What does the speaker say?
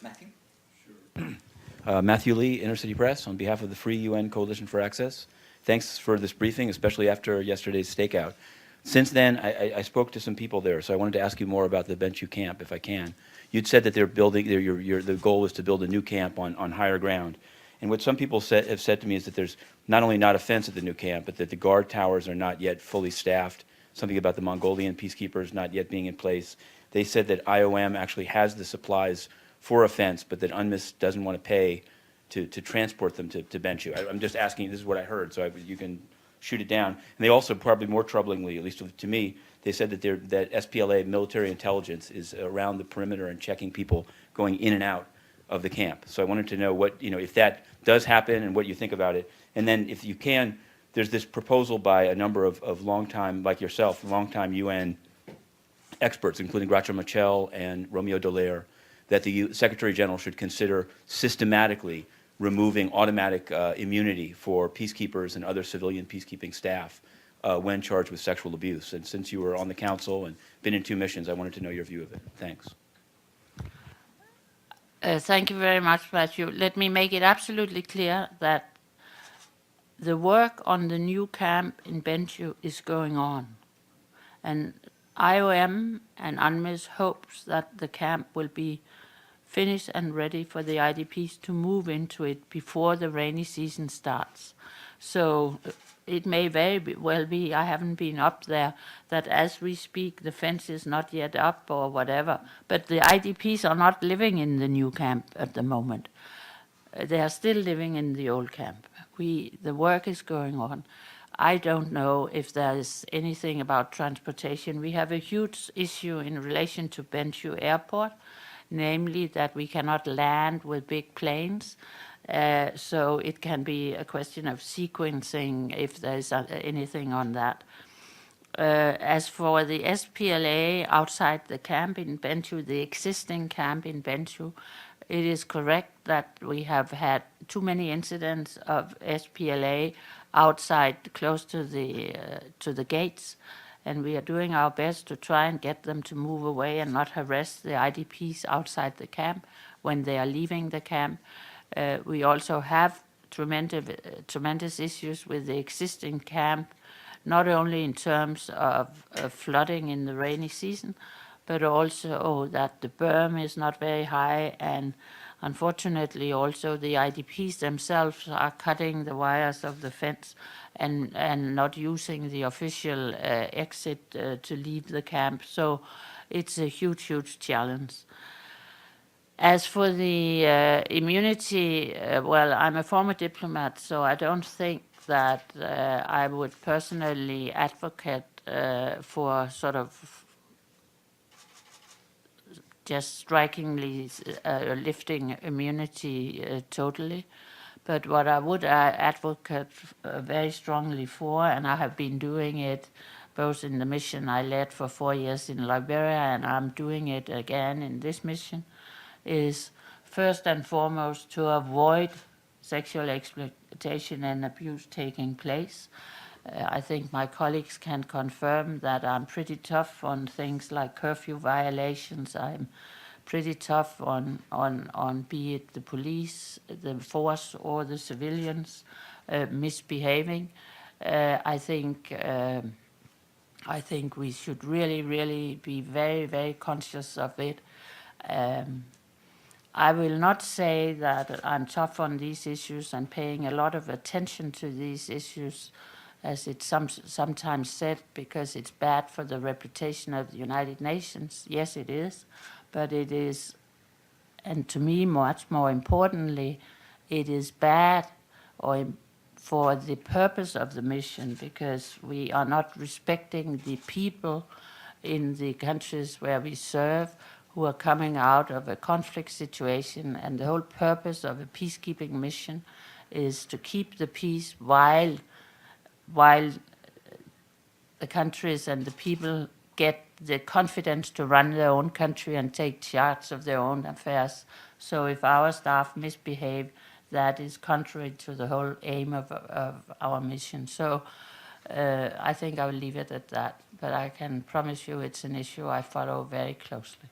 Matthew? Matthew Lee, Inner City Press, on behalf of the Free UN Coalition for Access. Thanks for this briefing, especially after yesterday's stakeout. Since then, I spoke to some people there, so I wanted to ask you more about the Bentiu camp, if I can. You'd said that they're building, the goal was to build a new camp on higher ground. And what some people have said to me is that there's not only not a fence at the new camp, but that the guard towers are not yet fully staffed, something about the Mongolian peacekeepers not yet being in place. They said that IOM actually has the supplies for a fence, but that UNMISS doesn't want to pay to transport them to Bentiu. I'm just asking, this is what I heard, so you can shoot it down. And they also, probably more troublingly, at least to me, they said that that SPLA military intelligence is around the perimeter and checking people going in and out of the camp. So I wanted to know what, if that does happen and what you think about it. And then if you can, there's this proposal by a number of longtime, like yourself, longtime UN experts, including Groucho Machel and Romeo Dallaire, that the Secretary General should consider systematically removing automatic immunity for peacekeepers and other civilian peacekeeping staff when charged with sexual abuse. And since you were on the council and been in 2 missions, I wanted to know your view of it. Thanks. Thank you very much, Matthew. Let me make it absolutely clear that the work on the new camp in Bentiu is going on. And IOM and UNMISS hopes that the camp will be finished and ready for the IDPs to move into it before the rainy season starts. So it may very well be, I haven't been up there, that as we speak the fence is not yet up or whatever, but the IDPs are not living in the new camp at the moment. They are still living in the old camp. The work is going on. I don't know if there is anything about transportation. We have a huge issue in relation to Bentiu Airport, namely that we cannot land with big planes. So it can be a question of sequencing if there's anything on that. As for the SPLA outside the camp in Bentiu, the existing camp in Bentiu, it is correct that we have had too many incidents of SPLA outside, close to the gates, and we are doing our best to try and get them to move away and not harass the IDPs outside the camp when they are leaving the camp. We also have tremendous issues with the existing camp, not only in terms of flooding in the rainy season, but also that the berm is not very high, and unfortunately also the IDPs themselves are cutting the wires of the fence and not using the official exit to leave the camp. So it's a huge challenge. As for the immunity, well, I'm a former diplomat, so I don't think that I would personally advocate for sort of just strikingly lifting immunity totally. But what I would advocate very strongly for, and I have been doing it both in the mission I led for 4 years in Liberia, and I'm doing it again in this mission, is first and foremost to avoid sexual exploitation and abuse taking place. I think my colleagues can confirm that I'm pretty tough on things like curfew violations. I'm pretty tough on be it the police, the force, or the civilians misbehaving. I think we should really be very conscious of it. I will not say that I'm tough on these issues and paying a lot of attention to these issues, as it's sometimes said, because it's bad for the reputation of the United Nations. Yes, it is, but it is, and to me much more importantly, it is bad for the purpose of the mission, because we are not respecting the people in the countries where we serve who are coming out of a conflict situation, and the whole purpose of a peacekeeping mission is to keep the peace while the countries and the people get the confidence to run their own country and take charge of their own affairs. So if our staff misbehave, that is contrary to the whole aim of our mission. So I think I will leave it at that, but I can promise you it's an issue I follow very closely.